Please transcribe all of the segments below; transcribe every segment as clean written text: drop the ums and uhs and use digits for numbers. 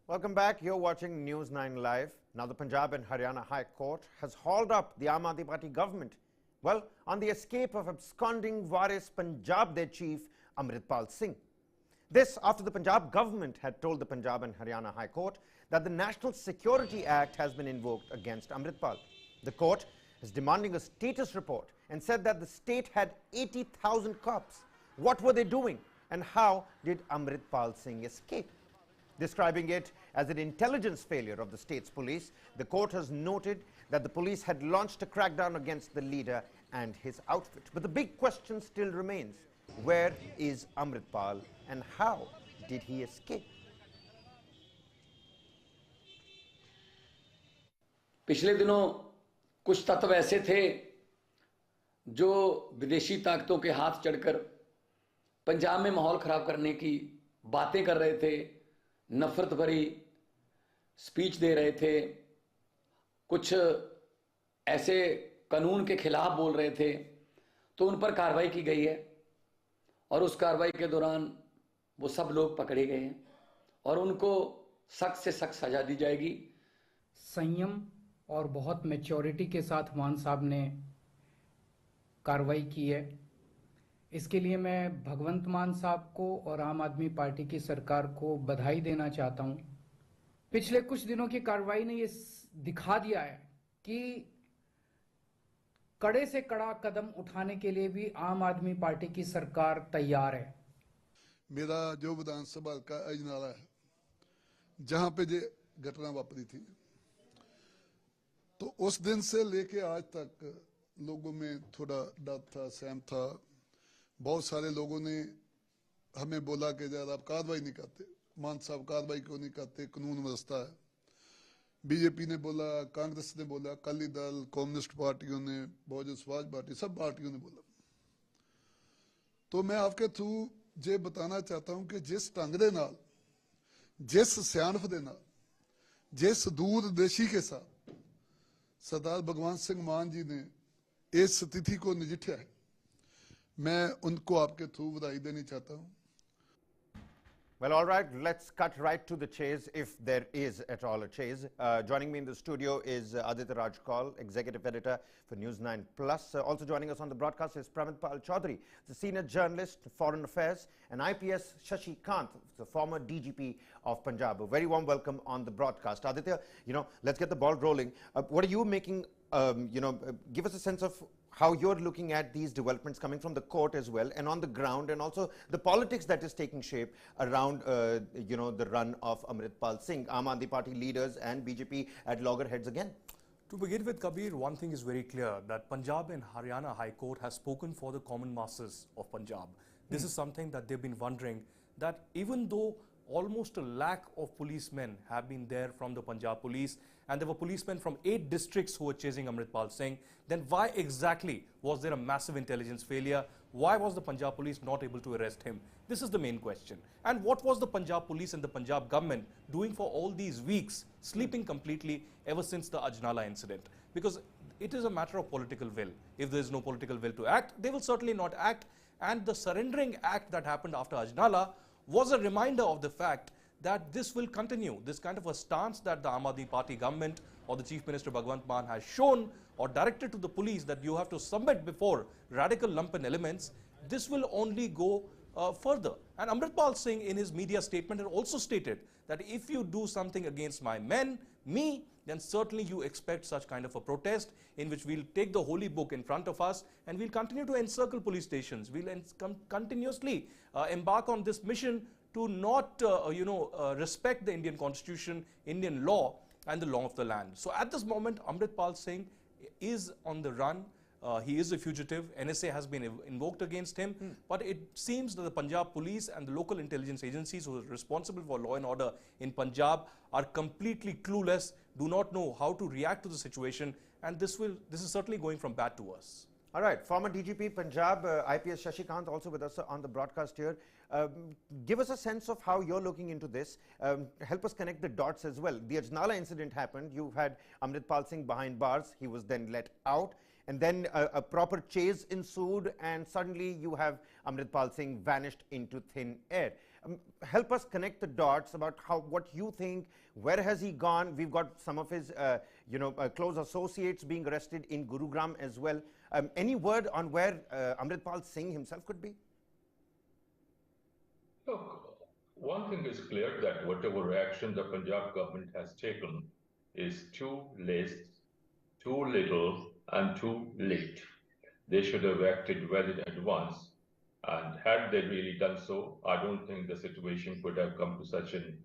Welcome back. You're watching News 9 Live. Now, the Punjab and Haryana High Court has hauled up the Aam Aadmi Party government, well, on the escape of absconding Waris Punjab, their chief, Amritpal Singh. This after the Punjab government had told the Punjab and Haryana High Court that the National Security Act has been invoked against Amritpal. The court is demanding a status report and said that the state had 80,000 cops. What were they doing, and how did Amritpal Singh escape? Describing it as an intelligence failure of the state's police, the court has noted that the police had launched a crackdown against the leader and his outfit. But the big question still remains: where is Amritpal and how did he escape? पिछले दिनों कुछ तत्व ऐसे थे जो विदेशी ताकतों के हाथ चढ़कर पंजाब में माहौल खराब करने की बातें कर रहे थे, नफरत भरी स्पीच दे रहे थे, कुछ ऐसे कानून के खिलाफ बोल रहे थे, तो उन पर कार्रवाई की गई है और उस कार्रवाई के दौरान वो सब लोग पकड़े गए हैं और उनको सख्त से सख्त सजा दी जाएगी। संयम और बहुत मैच्योरिटी के साथ मान साहब ने कार्रवाई की है। इसके लिए मैं भगवंत मान साहब को और आम आदमी पार्टी की सरकार को बधाई देना चाहता हूं। पिछले कुछ दिनों की कार्रवाई ने ये दिखा दिया है कि कड़े से कड़ा कदम उठाने के लिए भी आम आदमी पार्टी की सरकार तैयार है। मेरा जो विधानसभा का अजनाला है, जहां पे ये घटना वापरी थी, तो उस दिन से लेके आज तक लोगों में थोड़ा डर था, सहम था। बहुत सारे लोगों ने हमें बोला कि यार आप कार्रवाई नहीं करते, मान साहब कार्रवाई क्यों नहीं करते, कानून व्यवस्था है। बीजेपी ने बोला, कांग्रेस ने बोला, अकाली दल, कम्युनिस्ट पार्टियों ने, बहुजन समाज पार्टी, सब पार्टियों ने बोला। तो मैं आपके थ्रू ये बताना चाहता हूं कि जिस ढंग दे नाल, जिस सियानफ दे नाल, जिस दूरदर्शी के साथ सरदार भगवंत सिंह मान जी ने इस स्थिति को नजिठा है, मैं उनको आपके थ्रू बधाई देनी चाहता हूं। Well, all right, let's cut right to the chase, if there is at all a chase. Joining me in the studio is Aditya Raj Kaul, Executive Editor for News 9 Plus. Also joining us on the broadcast is Amritpal Chaudhary, the Senior Journalist, Foreign Affairs, and IPS Shashi Kant, the former DGP of Punjab. A very warm welcome on the broadcast. Aditya, let's get the ball rolling. What are you making, give us a sense of how you're looking at these developments coming from the court as well, and on the ground, and also the politics that is taking shape around, the run of Amritpal Singh, Aam Aadmi Party leaders and BJP at loggerheads again. To begin with, Kabir, one thing is very clear, that Punjab and Haryana High Court has spoken for the common masses of Punjab. This is something that they've been wondering, that even though almost a lakh of policemen have been there from the Punjab police, and there were policemen from 8 districts who were chasing Amritpal Singh, then why exactly was there a massive intelligence failure? Why was the Punjab police not able to arrest him? This is the main question. And what was the Punjab police and the Punjab government doing for all these weeks, sleeping completely ever since the Ajnala incident? Because it is a matter of political will. If there is no political will to act, they will certainly not act. And the surrendering act that happened after Ajnala was a reminder of the fact that this will continue. This kind of a stance that the Aam Aadmi Party government or the Chief Minister Bhagwant Mann has shown or directed to the police, that you have to submit before radical lumpen elements, this will only go further. And Amritpal Singh, in his media statement, had also stated that if you do something against my men, me, then certainly you expect such kind of a protest in which we'll take the holy book in front of us and we'll continue to encircle police stations. We'll continuously embark on this mission to not, respect the Indian constitution, Indian law, and the law of the land. So at this moment, Amritpal Singh is on the run. He is a fugitive. NSA has been invoked against him. But it seems that the Punjab police and the local intelligence agencies who are responsible for law and order in Punjab are completely clueless, do not know how to react to the situation. And this is certainly going from bad to worse. All right, former DGP Punjab, IPS Shashi Kant, also with us on the broadcast here. Give us a sense of how you're looking into this. Help us connect the dots as well. The Ajnala incident happened. You had Amritpal Singh behind bars. He was then let out. And then a proper chase ensued, and suddenly you have Amritpal Singh vanished into thin air. Help us connect the dots about what you think. Where has he gone? We've got some of his close associates being arrested in Gurugram as well. Any word on where Amritpal Singh himself could be? Look, one thing is clear, that whatever action the Punjab government has taken is too late, too little, and too late. They should have acted well in advance. And had they really done so, I don't think the situation could have come to such an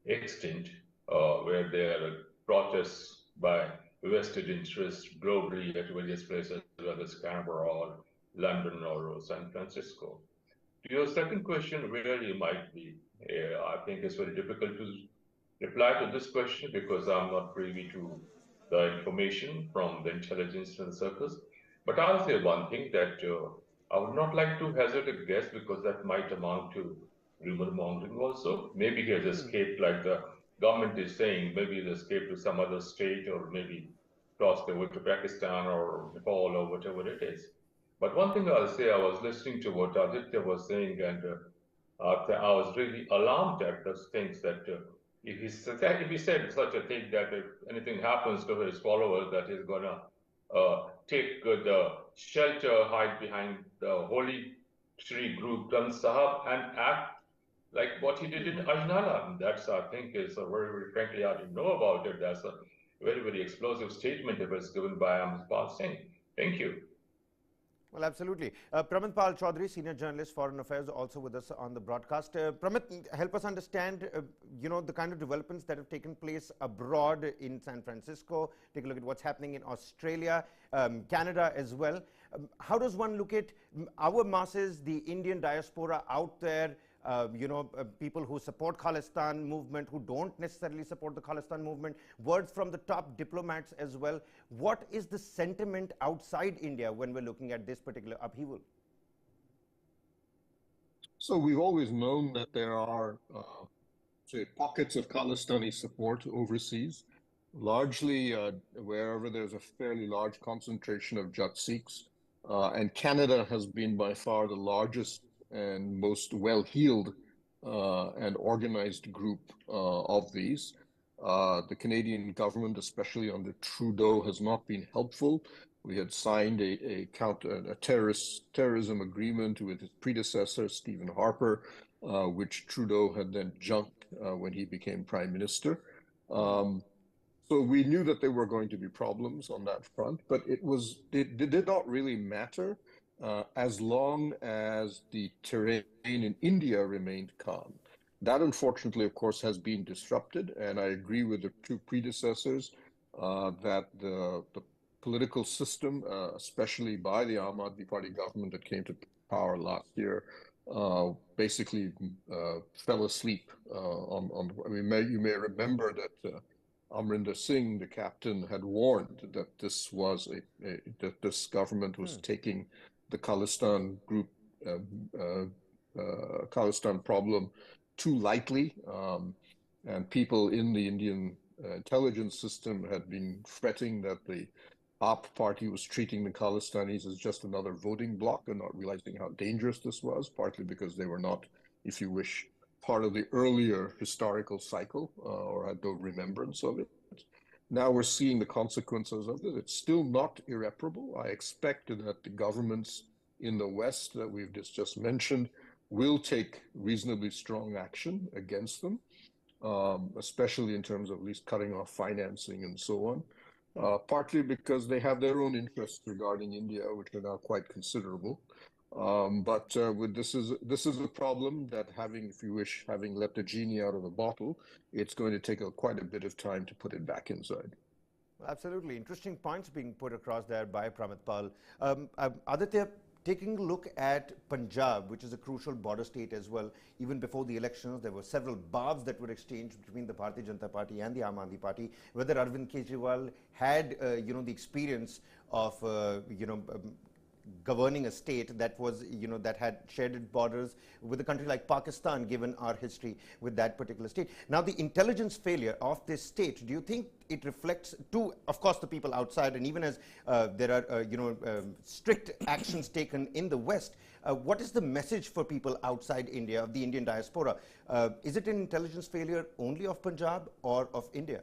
extent where there are protests by vested interests globally at various places, whether it's Canberra or London or San Francisco. To your second question, where he might be, I think it's very difficult to reply to this question because I'm not privy to the information from the intelligence and circles. But I'll say one thing, that I would not like to hazard a guess because that might amount to rumor mongering also. Maybe he has escaped, like the government is saying, maybe he's escaped to some other state, or maybe crossed over to Pakistan or Nepal or whatever it is. But one thing I'll say, I was listening to what Aditya was saying, and I was really alarmed at those things, that if he said such a thing, that if anything happens to his followers, that he's going to take the shelter, hide behind the holy Shri Guru Granth Sahib, and act like what he did in Ajnala. And that's, I think, is a very, very frankly, I didn't know about it. That's a very, very explosive statement that was given by Amritpal Singh. Thank you. Well, absolutely. Pramit Chaudhary, Senior Journalist, Foreign Affairs, also with us on the broadcast. Pramit, help us understand, the kind of developments that have taken place abroad in San Francisco. Take a look at what's happening in Australia, Canada as well. How does one look at our masses, the Indian diaspora out there, people who support Khalistan movement, who don't necessarily support the Khalistan movement, words from the top diplomats as well. What is the sentiment outside India when we're looking at this particular upheaval? So we've always known that there are, say, pockets of Khalistani support overseas, largely wherever there's a fairly large concentration of Jat Sikhs. And Canada has been by far the largest and most well-heeled and organized group of these. The Canadian government, especially under Trudeau, has not been helpful. We had signed a terrorism agreement with his predecessor, Stephen Harper, which Trudeau had then junked when he became Prime Minister. So we knew that there were going to be problems on that front, but it did not really matter as long as the terrain in India remained calm. That, unfortunately, of course, has been disrupted, and I agree with the two predecessors that the political system, especially by the Aam Aadmi Party government that came to power last year, basically fell asleep. You may remember that Amrinder Singh, the captain, had warned that this was that this government was taking the Khalistan group, Khalistan problem too lightly, and people in the Indian intelligence system had been fretting that the AAP party was treating the Khalistanis as just another voting bloc and not realizing how dangerous this was, partly because they were not, if you wish, part of the earlier historical cycle or had no remembrance of it. Now we're seeing the consequences of it. It's still not irreparable. I expect that the governments in the West that we've just mentioned will take reasonably strong action against them, especially in terms of at least cutting off financing and so on, partly because they have their own interests regarding India, which are now quite considerable. But this is a problem that having let the genie out of the bottle, it's going to take quite a bit of time to put it back inside. Absolutely. Interesting points being put across there by Pramitpal. Aditya, taking a look at Punjab, which is a crucial border state as well, even before the elections, there were several barbs that were exchanged between the Bharatiya Janata Party and the Aam Aadmi Party. Whether Arvind Kejriwal had, the experience of, governing a state that was, that had shared borders with a country like Pakistan, given our history with that particular state. Now, the intelligence failure of this state, do you think it reflects to, of course, the people outside, and even as there are, strict actions taken in the West, what is the message for people outside India, of the Indian diaspora? Is it an intelligence failure only of Punjab or of India?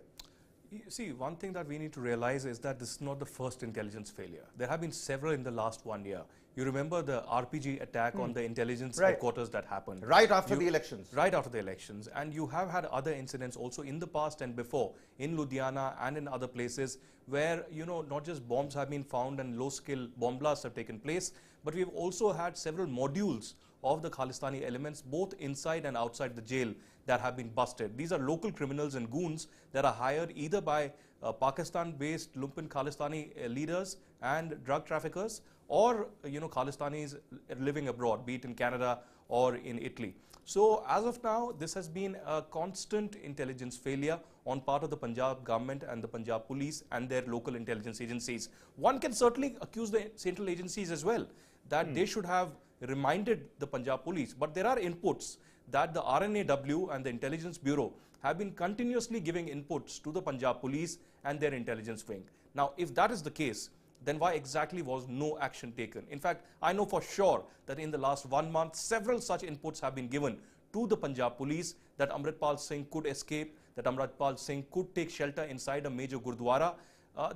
See, one thing that we need to realize is that this is not the first intelligence failure. There have been several in the last 1 year. You remember the RPG attack on the intelligence headquarters that happened. Right after the elections. Right after the elections. And you have had other incidents also in the past and before, in Ludhiana and in other places where, not just bombs have been found and low-skill bomb blasts have taken place, but we've also had several modules of the Khalistani elements, both inside and outside the jail, that have been busted. These are local criminals and goons that are hired either by Pakistan-based Lumpen Khalistani leaders and drug traffickers, or Khalistanis living abroad, be it in Canada or in Italy. So as of now, this has been a constant intelligence failure on part of the Punjab government and the Punjab police and their local intelligence agencies. One can certainly accuse the central agencies as well, that they should have reminded the Punjab police. But there are inputs that the RNAW and the Intelligence Bureau have been continuously giving inputs to the Punjab police and their intelligence wing. Now, if that is the case, then why exactly was no action taken? In fact, I know for sure that in the last 1 month, several such inputs have been given to the Punjab police that Amritpal Singh could escape, that Amritpal Singh could take shelter inside a major Gurdwara.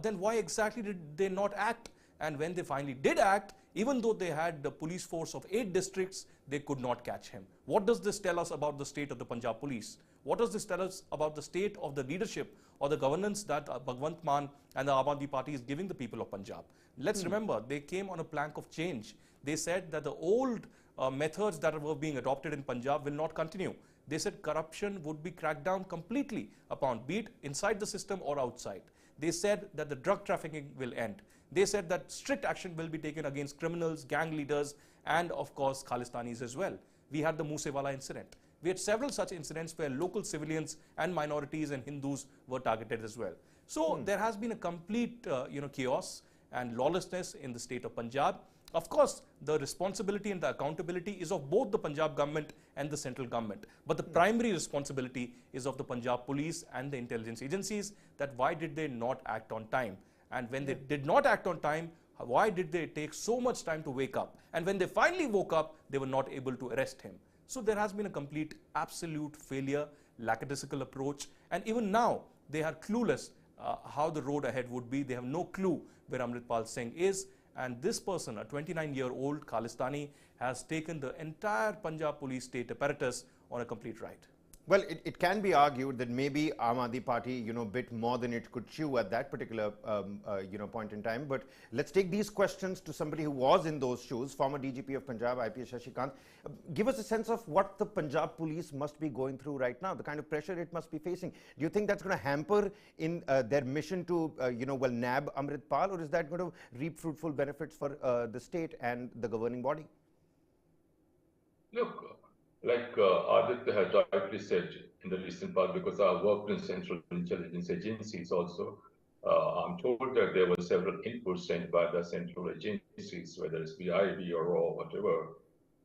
Then why exactly did they not act? And when they finally did act, even though they had the police force of 8 districts, they could not catch him. What does this tell us about the state of the Punjab police? What does this tell us about the state of the leadership or the governance that Bhagwant Mann and the Aam Aadmi Party is giving the people of Punjab? Let's remember, they came on a plank of change. They said that the old methods that were being adopted in Punjab will not continue. They said corruption would be cracked down completely upon, be it inside the system or outside. They said that the drug trafficking will end. They said that strict action will be taken against criminals, gang leaders, and of course Khalistanis as well. We had the Moosewala incident. We had several such incidents where local civilians and minorities and Hindus were targeted as well. So there has been a complete chaos and lawlessness in the state of Punjab. Of course, the responsibility and the accountability is of both the Punjab government and the central government. But the primary responsibility is of the Punjab police and the intelligence agencies, that why did they not act on time? And when they did not act on time, why did they take so much time to wake up? And when they finally woke up, they were not able to arrest him. So there has been a complete, absolute failure, lackadaisical approach. And even now, they are clueless how the road ahead would be. They have no clue where Amritpal Singh is. And this person, a 29-year-old Khalistani, has taken the entire Punjab police state apparatus on a complete ride. Well, it can be argued that maybe Aam Aadmi Party, bit more than it could chew at that particular, point in time. But let's take these questions to somebody who was in those shoes, former DGP of Punjab, IPS Shashikant. Give us a sense of what the Punjab police must be going through right now, the kind of pressure it must be facing. Do you think that's going to hamper in their mission to, nab Amritpal, or is that going to reap fruitful benefits for the state and the governing body? Look, like Aditya has rightly said in the recent past, because I worked in central intelligence agencies also, I'm told that there were several inputs sent by the central agencies, whether it's BIB or RAW, whatever,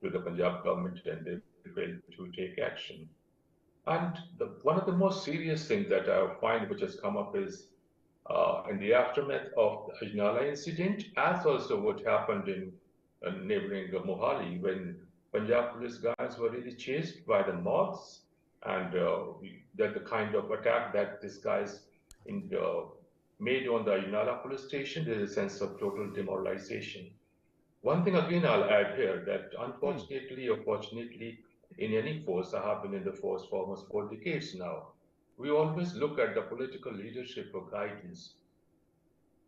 to the Punjab government, and they failed to take action. And one of the most serious things that I find which has come up is in the aftermath of the Ajnala incident, as also what happened in neighboring Mohali, when Punjab police guys were really chased by the mobs, and that the kind of attack that these guys made on the Ajnala police station, there's a sense of total demoralization. One thing again I'll add here, that unfortunately or fortunately, in any force, I have been in the force for almost 4 decades now, we always look at the political leadership for guidance,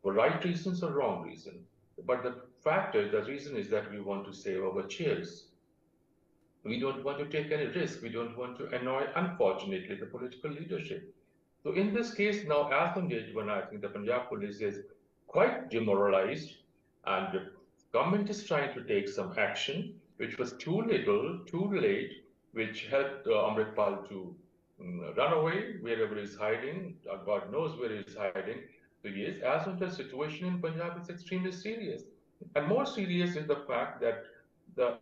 for right reasons or wrong reason. But the fact is, the reason is that we want to save our chairs. We don't want to take any risk. We don't want to annoy, unfortunately, the political leadership. So in this case now, as on date when I think the Punjab police is quite demoralized, and the government is trying to take some action, which was too little, too late, which helped Amritpal to run away wherever he's hiding. God knows where he's hiding. So yes, as on the situation in Punjab is extremely serious. And more serious is the fact that the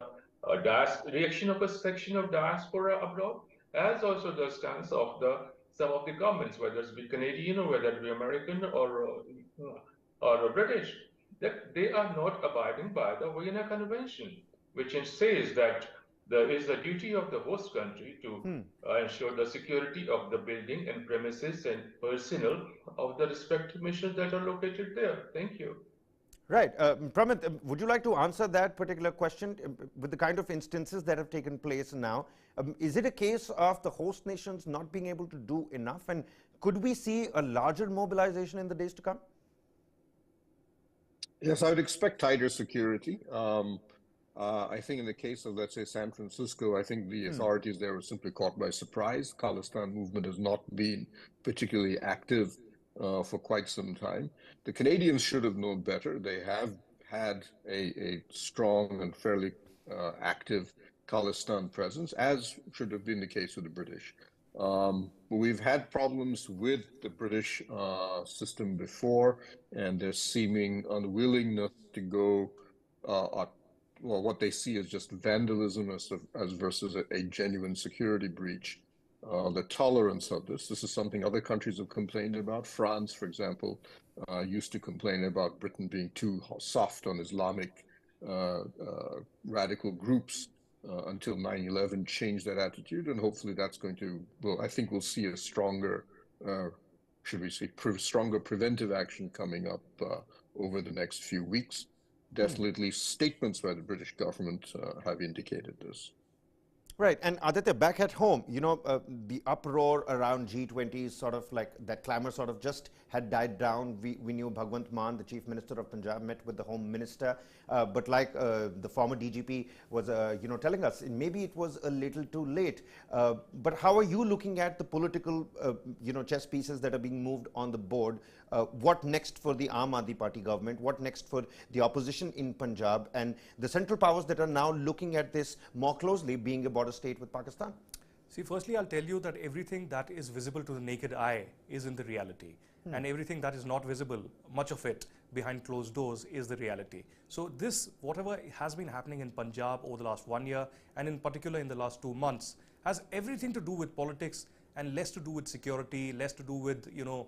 reaction of a section of diaspora abroad, as also the stance of some of the governments, whether it's be Canadian or whether it be American or British, that they are not abiding by the Vienna Convention, which says that there is a duty of the host country to ensure the security of the building and premises and personnel of the respective missions that are located there. Thank you. Right. Pramit, would you like to answer that particular question with the kind of instances that have taken place now? Is it a case of the host nations not being able to do enough? And could we see a larger mobilization in the days to come? Yes, I would expect tighter security. I think in the case of, let's say, San Francisco, I think the authorities there were simply caught by surprise. Khalistan movement has not been particularly active for quite some time. The Canadians should have known better. They have had a strong and fairly active Khalistan presence, as should have been the case with the British. We've had problems with the British system before, and their seeming unwillingness to go, well, what they see as just vandalism as versus a genuine security breach. The tolerance of this is something other countries have complained about. France, for example, used to complain about Britain being too soft on Islamic radical groups until 9/11 changed that attitude, and hopefully that's going to, well, I think we'll see a stronger, should we say, stronger preventive action coming up over the next few weeks. Definitely statements by the British government have indicated this. Right. And Aditya, back at home, you know, the uproar around G20 sort of like that clamor sort of just had died down. We knew Bhagwant Mann, the Chief Minister of Punjab, met with the Home Minister. But like the former DGP was, you know, telling us, maybe it was a little too late. But how are you looking at the political, you know, chess pieces that are being moved on the board? What next for the Aam Aadmi Party government? What next for the opposition in Punjab and the central powers that are now looking at this more closely, being a border state with Pakistan? See, firstly, I'll tell you that everything that is visible to the naked eye is in the reality. And everything that is not visible, much of it behind closed doors, is the reality. So this, whatever has been happening in Punjab over the last 1 year, and in particular in the last 2 months, has everything to do with politics and less to do with security, less to do with, you know,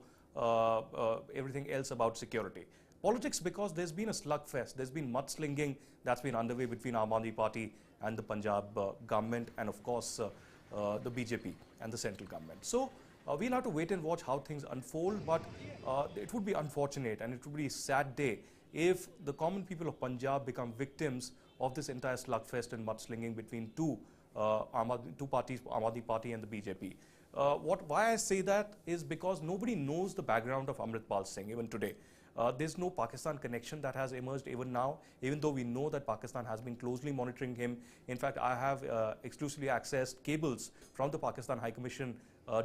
everything else about security. Politics, because there's been a slugfest, there's been mudslinging that's been underway between Aam Aadmi Party and the Punjab government, and of course the BJP and the central government. So we'll have to wait and watch how things unfold, but it would be unfortunate and it would be a sad day if the common people of Punjab become victims of this entire slugfest and mudslinging between two parties, Aam Aadmi Party and the BJP. Why I say that is because nobody knows the background of Amritpal Singh even today. There's no Pakistan connection that has emerged even now, even though we know that Pakistan has been closely monitoring him. In fact, I have exclusively accessed cables from the Pakistan High Commission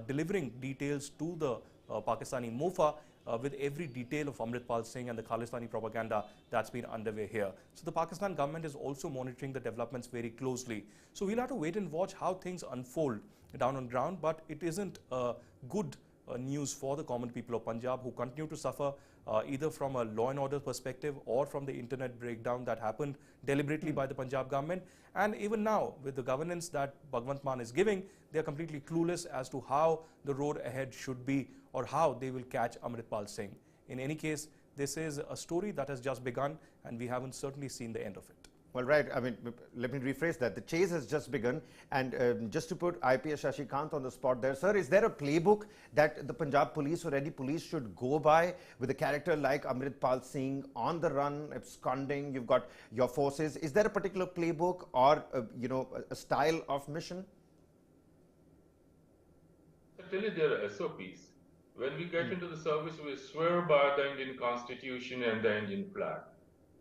delivering details to the Pakistani MOFA with every detail of Amritpal Singh and the Khalistani propaganda that's been underway here. So the Pakistan government is also monitoring the developments very closely. So we'll have to wait and watch how things unfold down on ground, but it isn't good news for the common people of Punjab, who continue to suffer either from a law and order perspective or from the internet breakdown that happened deliberately by the Punjab government. And even now, with the governance that Bhagwant Mann is giving, they are completely clueless as to how the road ahead should be or how they will catch Amritpal Singh. In any case, this is a story that has just begun, and we haven't certainly seen the end of it. Well, right. I mean, let me rephrase that. The chase has just begun. And just to put IPS Shashikant on the spot there, sir, is there a playbook that the Punjab police or any police should go by with a character like Amritpal Singh on the run, absconding? You've got your forces. Is there a particular playbook or, you know, a style of mission? Certainly there are SOPs. When we get into the service, we swear by the Indian Constitution and the Indian flag.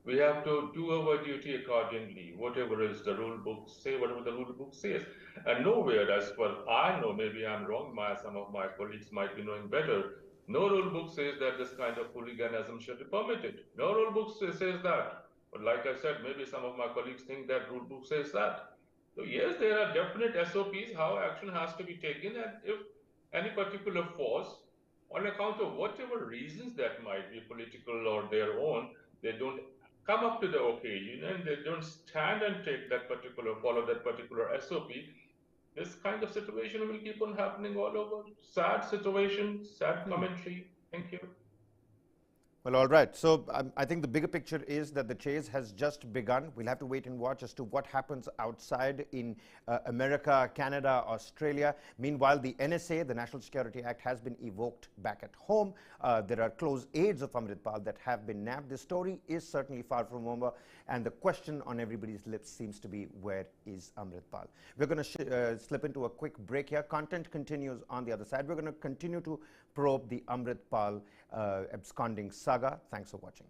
We have to do our duty accordingly, whatever is the rule book say, whatever the rule book says. And nowhere, as far I know, maybe I'm wrong, some of my colleagues might be knowing better, no rule book says that this kind of hooliganism should be permitted. No rule book says that. But like I said, maybe some of my colleagues think that rule book says that. So yes, there are definite SOPs, how action has to be taken, and if any particular force, on account of whatever reasons that might be political or their own, they don't come up to the occasion and they don't stand and follow that particular SOP, this kind of situation will keep on happening all over. Sad situation, sad commentary. Thank you. Well, all right. So I think the bigger picture is that the chase has just begun. We'll have to wait and watch as to what happens outside in America, Canada, Australia. Meanwhile, the NSA, the National Security Act, has been evoked back at home. There are close aides of Amritpal that have been nabbed. The story is certainly far from over, and the question on everybody's lips seems to be, where is Amritpal? We're going to slip into a quick break here. Content continues on the other side. We're going to continue to probe the Amritpal absconding saga. Thanks for watching.